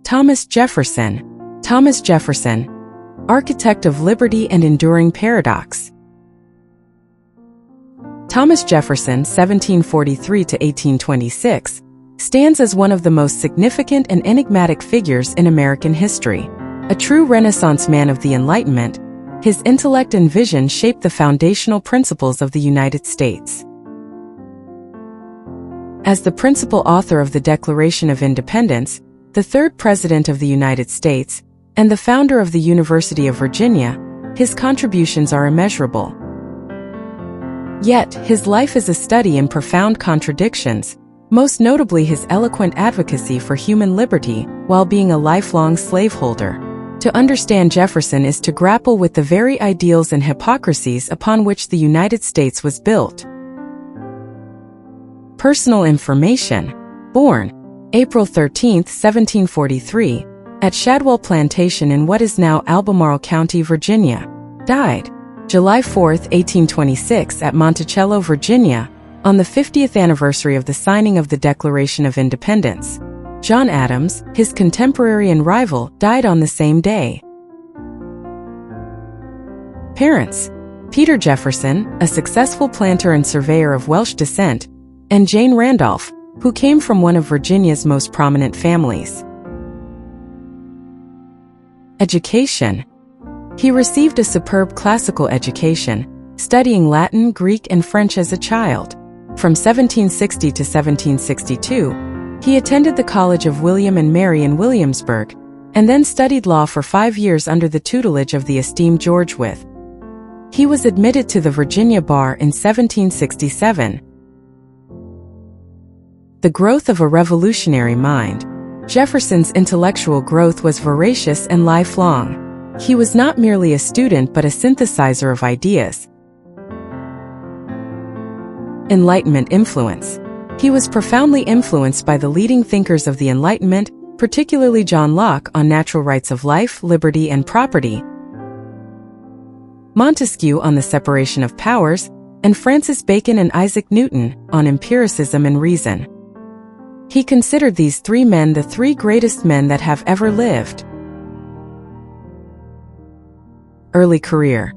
Thomas Jefferson. Thomas Jefferson, architect of liberty and enduring paradox. Thomas Jefferson, 1743 to 1826, stands as one of the most significant and enigmatic figures in American history. A true Renaissance man of the Enlightenment, his intellect and vision shaped the foundational principles of the United States. As the principal author of the Declaration of Independence, the third President of the United States, and the founder of the University of Virginia, his contributions are immeasurable. Yet, his life is a study in profound contradictions, most notably his eloquent advocacy for human liberty while being a lifelong slaveholder. To understand Jefferson is to grapple with the very ideals and hypocrisies upon which the United States was built. Personal information. Born April 13, 1743, at Shadwell Plantation in what is now Albemarle County, Virginia. Died July 4, 1826 at Monticello, Virginia, on the 50th anniversary of the signing of the Declaration of Independence. John Adams, his contemporary and rival, died on the same day. Parents: Peter Jefferson, a successful planter and surveyor of Welsh descent, and Jane Randolph, who came from one of Virginia's most prominent families. Education. He received a superb classical education, studying Latin, Greek, and French as a child. From 1760 to 1762, he attended the College of William and Mary in Williamsburg, and then studied law for 5 years under the tutelage of the esteemed George Wythe. He was admitted to the Virginia bar in 1767. The growth of a revolutionary mind. Jefferson's intellectual growth was voracious and lifelong. He was not merely a student but a synthesizer of ideas. Enlightenment influence. He was profoundly influenced by the leading thinkers of the Enlightenment, particularly John Locke on natural rights of life, liberty, and property, Montesquieu on the separation of powers, and Francis Bacon and Isaac Newton on empiricism and reason. He considered these three men the three greatest men that have ever lived. Early career.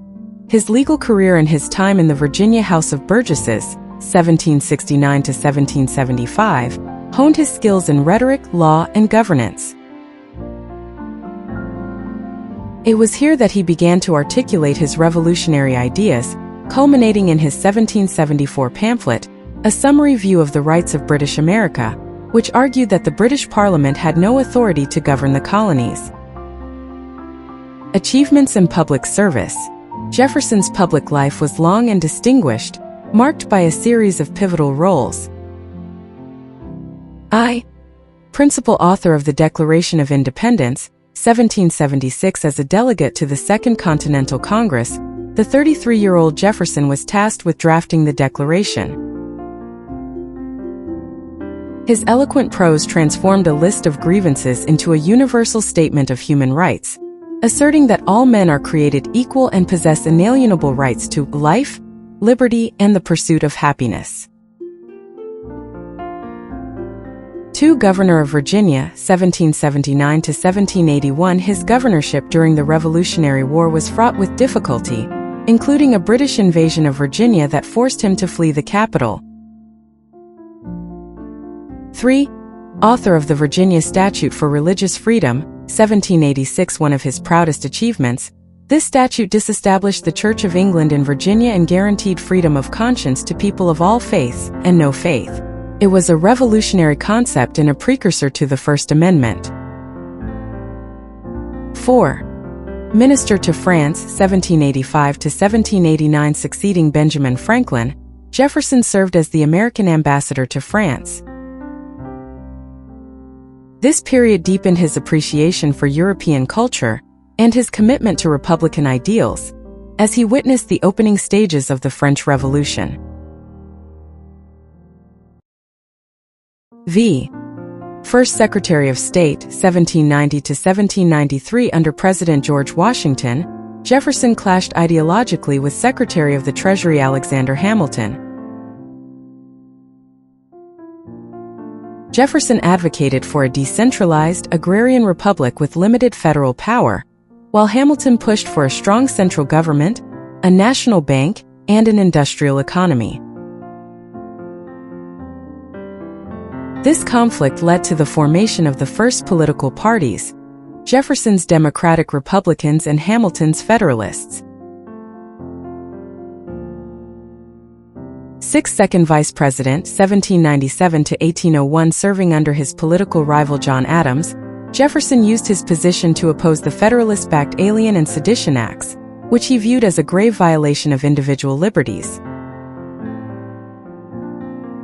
His legal career and his time in the Virginia House of Burgesses, 1769 to 1775, honed his skills in rhetoric, law, and governance. It was here that he began to articulate his revolutionary ideas, culminating in his 1774 pamphlet, A Summary View of the Rights of British America, which argued that the British Parliament had no authority to govern the colonies. Achievements in public service. Jefferson's public life was long and distinguished, marked by a series of pivotal roles. Principal author of the Declaration of Independence, 1776. As a delegate to the Second Continental Congress, the 33-year-old Jefferson was tasked with drafting the Declaration. His eloquent prose transformed a list of grievances into a universal statement of human rights, asserting that all men are created equal and possess inalienable rights to life, liberty, and the pursuit of happiness. Governor of Virginia, 1779 to 1781. His governorship during the Revolutionary War was fraught with difficulty, including a British invasion of Virginia that forced him to flee the capital. Author of the Virginia Statute for Religious Freedom, 1786. One of his proudest achievements, this statute disestablished the Church of England in Virginia and guaranteed freedom of conscience to people of all faiths and no faith. It was a revolutionary concept and a precursor to the First Amendment. 4. Minister to France, 1785 to 1789. Succeeding Benjamin Franklin, Jefferson served as the American ambassador to France. This period deepened his appreciation for European culture and his commitment to Republican ideals, as he witnessed the opening stages of the French Revolution. First Secretary of State, 1790 to 1793. Under President George Washington, Jefferson clashed ideologically with Secretary of the Treasury Alexander Hamilton. Jefferson advocated for a decentralized, agrarian republic with limited federal power, while Hamilton pushed for a strong central government, a national bank, and an industrial economy. This conflict led to the formation of the first political parties, Jefferson's Democratic Republicans and Hamilton's Federalists. 6th Second Vice President, 1797 to 1801, serving under his political rival John Adams, Jefferson used his position to oppose the Federalist-backed Alien and Sedition Acts, which he viewed as a grave violation of individual liberties.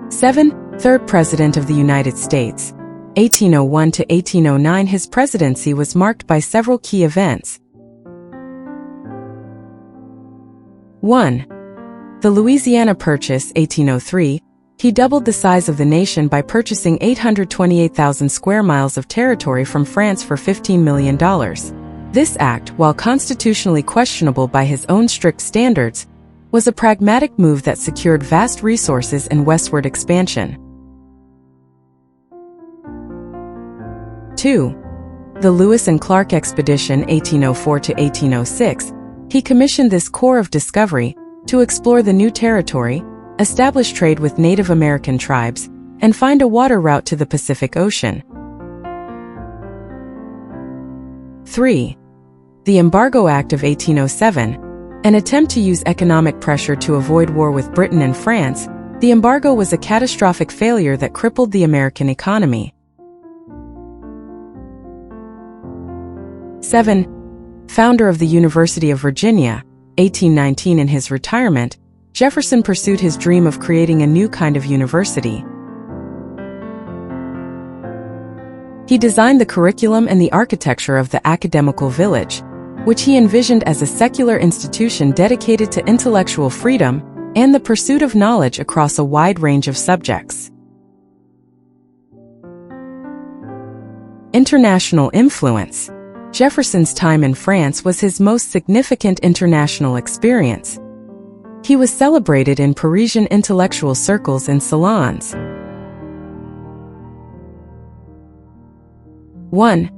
7. Third President of the United States, 1801 to 1809. His presidency was marked by several key events. 1. The Louisiana Purchase, 1803. He doubled the size of the nation by purchasing 828,000 square miles of territory from France for $15 million. This act, while constitutionally questionable by his own strict standards, was a pragmatic move that secured vast resources and westward expansion. 2. The Lewis and Clark Expedition, 1804 to 1806. He commissioned this corps of discovery to explore the new territory, establish trade with Native American tribes, and find a water route to the Pacific Ocean. 3. The Embargo Act of 1807, an attempt to use economic pressure to avoid war with Britain and France. The embargo was a catastrophic failure that crippled the American economy. 7. Founder of the University of Virginia, 1819. In his retirement, Jefferson pursued his dream of creating a new kind of university. He designed the curriculum and the architecture of the academical village, which he envisioned as a secular institution dedicated to intellectual freedom and the pursuit of knowledge across a wide range of subjects. International influence. Jefferson's time in France was his most significant international experience. He was celebrated in Parisian intellectual circles and salons. 1.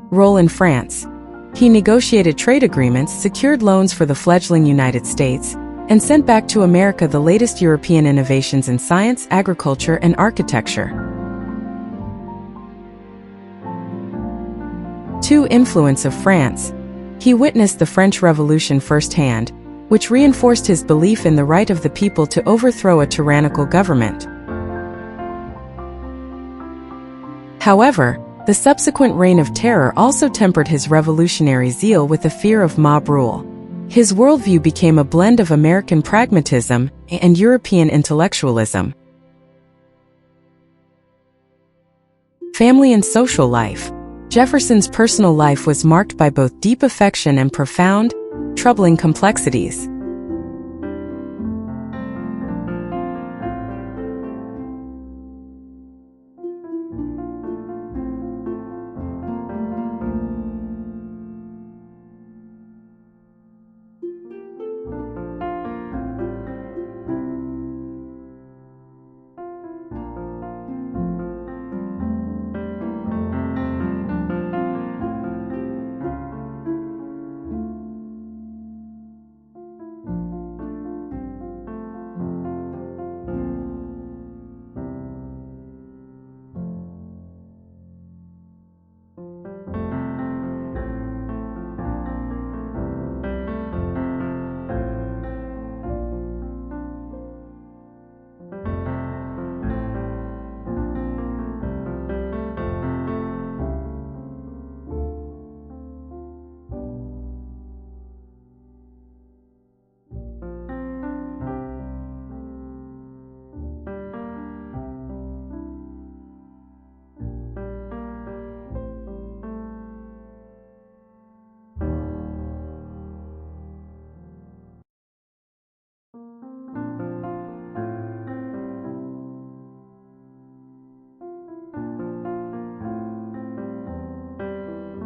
Role in France. He negotiated trade agreements, secured loans for the fledgling United States, and sent back to America the latest European innovations in science, agriculture, and architecture. 2. Influence of France. He witnessed the French Revolution firsthand, which reinforced his belief in the right of the people to overthrow a tyrannical government. However, the subsequent reign of terror also tempered his revolutionary zeal with a fear of mob rule. His worldview became a blend of American pragmatism and European intellectualism. Family and social life. Jefferson's personal life was marked by both deep affection and profound, troubling complexities.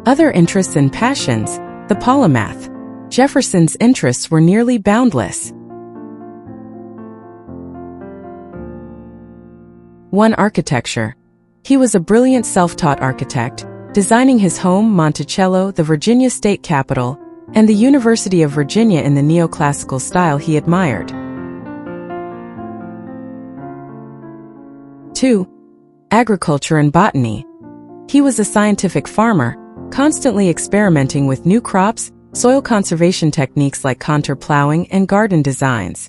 Other interests and passions. The polymath. Jefferson's interests were nearly boundless. 1. Architecture. He was a brilliant self-taught architect, designing his home, Monticello, the Virginia state capital, and the University of Virginia in the neoclassical style he admired. 2. Agriculture and botany. He was a scientific farmer, constantly experimenting with new crops, soil conservation techniques like contour plowing, and garden designs.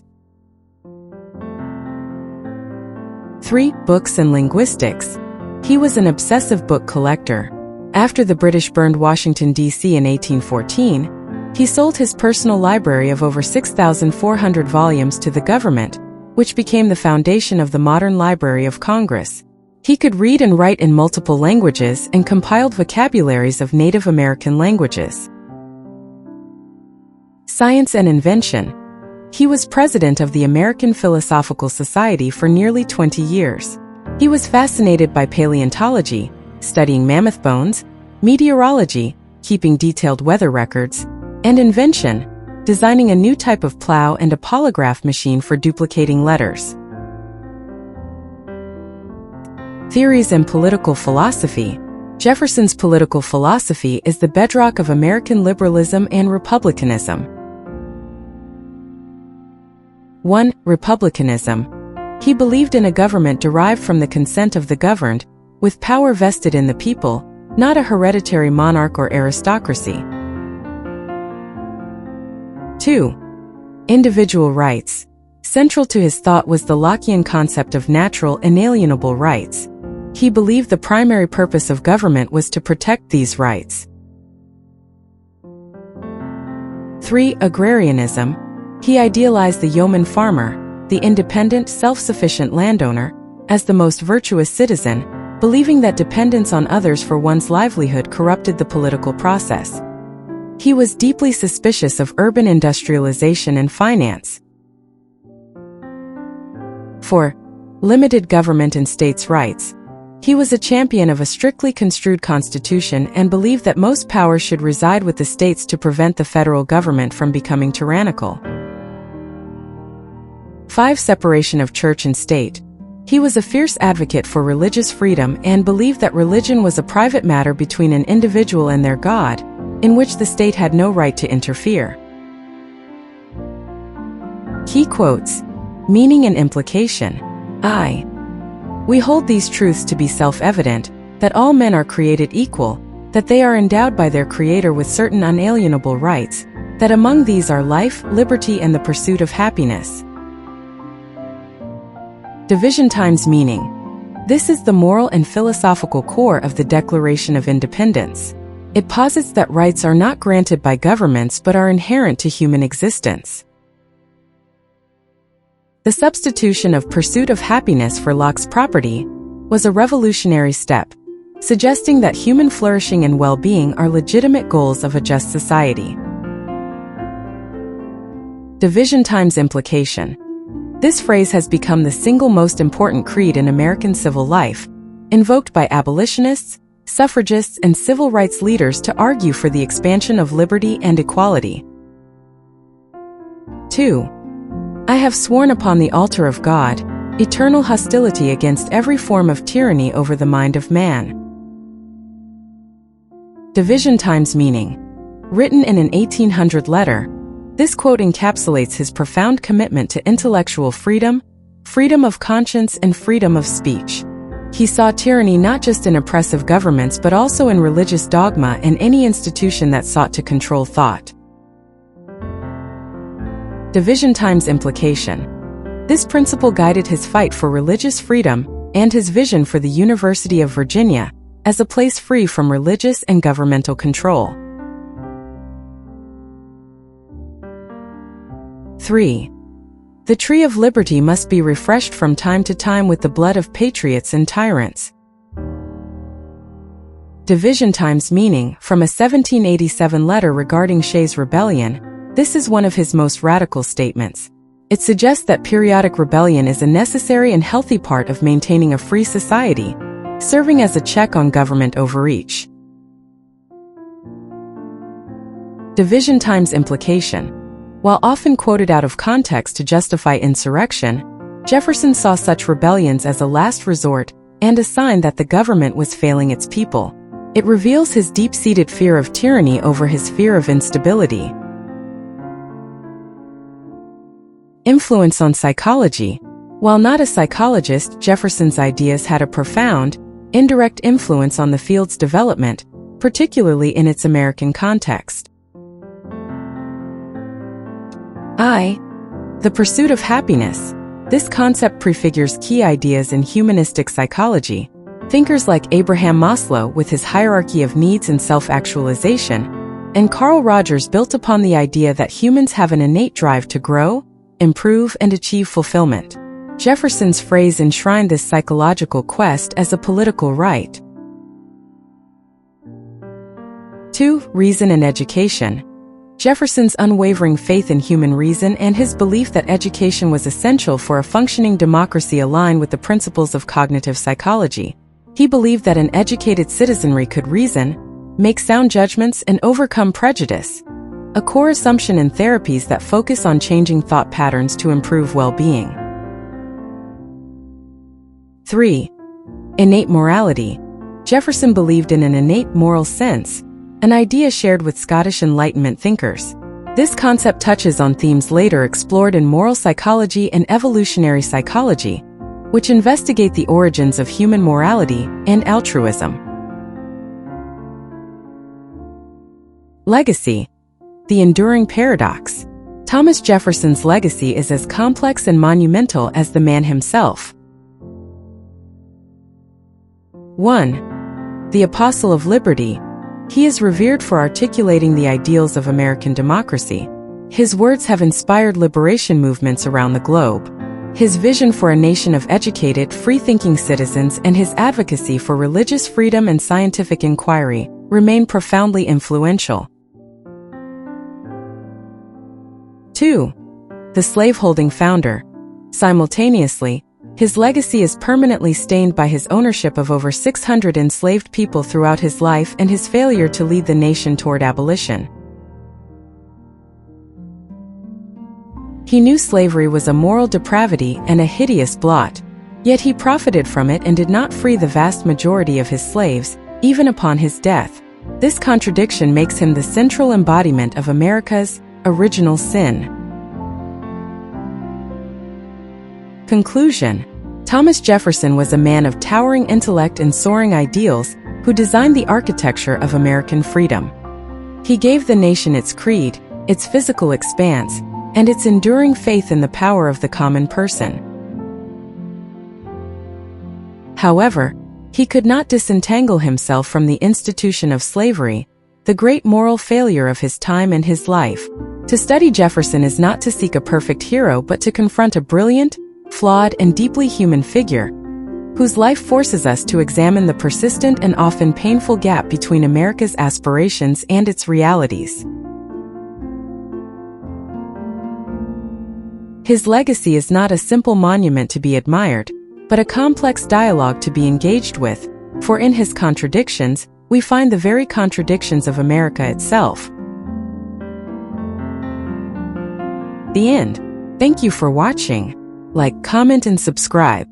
3. Books and linguistics. He was an obsessive book collector. After the British burned Washington, D.C. in 1814, he sold his personal library of over 6,400 volumes to the government, which became the foundation of the modern Library of Congress. He could read and write in multiple languages and compiled vocabularies of Native American languages. Science and invention. He was president of the American Philosophical Society for nearly 20 years. He was fascinated by paleontology, studying mammoth bones, meteorology, keeping detailed weather records, and invention, designing a new type of plow and a polygraph machine for duplicating letters. Theories and political philosophy. Jefferson's political philosophy is the bedrock of American liberalism and republicanism. 1. Republicanism. He believed in a government derived from the consent of the governed, with power vested in the people, not a hereditary monarch or aristocracy. 2. Individual rights. Central to his thought was the Lockean concept of natural, inalienable rights. He believed the primary purpose of government was to protect these rights. 3. Agrarianism. He idealized the yeoman farmer, the independent, self-sufficient landowner, as the most virtuous citizen, believing that dependence on others for one's livelihood corrupted the political process. He was deeply suspicious of urban industrialization and finance. 4. Limited government and states' rights. He was a champion of a strictly construed constitution and believed that most power should reside with the states to prevent the federal government from becoming tyrannical. 5. Separation of church and state. He was a fierce advocate for religious freedom and believed that religion was a private matter between an individual and their God, in which the state had no right to interfere. Key quotes. Meaning and implication. I. We hold these truths to be self-evident, that all men are created equal, that they are endowed by their Creator with certain unalienable rights, that among these are life, liberty, and the pursuit of happiness. Division times meaning. This is the moral and philosophical core of the Declaration of Independence. It posits that rights are not granted by governments but are inherent to human existence. The substitution of pursuit of happiness for Locke's property was a revolutionary step, suggesting that human flourishing and well-being are legitimate goals of a just society. Division times implication. This phrase has become the single most important creed in American civil life, invoked by abolitionists, suffragists, and civil rights leaders to argue for the expansion of liberty and equality. 2. I have sworn upon the altar of God, eternal hostility against every form of tyranny over the mind of man. Division times meaning. Written in an 1800 letter, this quote encapsulates his profound commitment to intellectual freedom, freedom of conscience, and freedom of speech. He saw tyranny not just in oppressive governments but also in religious dogma and any institution that sought to control thought. Division times implication. This principle guided his fight for religious freedom and his vision for the University of Virginia as a place free from religious and governmental control. 3. The tree of liberty must be refreshed from time to time with the blood of patriots and tyrants. Division times meaning. From a 1787 letter regarding Shays' Rebellion, this is one of his most radical statements. It suggests that periodic rebellion is a necessary and healthy part of maintaining a free society, serving as a check on government overreach. Division times implication. While often quoted out of context to justify insurrection, Jefferson saw such rebellions as a last resort, and a sign that the government was failing its people. It reveals his deep-seated fear of tyranny over his fear of instability. Influence on psychology. While not a psychologist, Jefferson's ideas had a profound, indirect influence on the field's development, particularly in its American context. The pursuit of happiness. This concept prefigures key ideas in humanistic psychology. Thinkers like Abraham Maslow with his hierarchy of needs and self-actualization, and Carl Rogers built upon the idea that humans have an innate drive to grow, improve, and achieve fulfillment. Jefferson's phrase enshrined this psychological quest as a political right. 2. Reason and education. Jefferson's unwavering faith in human reason and his belief that education was essential for a functioning democracy align with the principles of cognitive psychology. He believed that an educated citizenry could reason, make sound judgments, and overcome prejudice, a core assumption in therapies that focus on changing thought patterns to improve well-being. 3. Innate morality. Jefferson believed in an innate moral sense, an idea shared with Scottish Enlightenment thinkers. This concept touches on themes later explored in moral psychology and evolutionary psychology, which investigate the origins of human morality and altruism. Legacy. The enduring paradox. Thomas Jefferson's legacy is as complex and monumental as the man himself. 1. The Apostle of Liberty. He is revered for articulating the ideals of American democracy. His words have inspired liberation movements around the globe. His vision for a nation of educated, free-thinking citizens and his advocacy for religious freedom and scientific inquiry remain profoundly influential. 2. The slaveholding founder. Simultaneously, his legacy is permanently stained by his ownership of over 600 enslaved people throughout his life and his failure to lead the nation toward abolition. He knew slavery was a moral depravity and a hideous blot, yet he profited from it and did not free the vast majority of his slaves, even upon his death. This contradiction makes him the central embodiment of America's original sin. Conclusion. Thomas Jefferson was a man of towering intellect and soaring ideals who designed the architecture of American freedom. He gave the nation its creed, its physical expanse, and its enduring faith in the power of the common person. However, he could not disentangle himself from the institution of slavery, the great moral failure of his time and his life. To study Jefferson is not to seek a perfect hero but to confront a brilliant, flawed, and deeply human figure, whose life forces us to examine the persistent and often painful gap between America's aspirations and its realities. His legacy is not a simple monument to be admired, but a complex dialogue to be engaged with, for in his contradictions, we find the very contradictions of America itself. The end. Thank you for watching. Like, comment, and subscribe.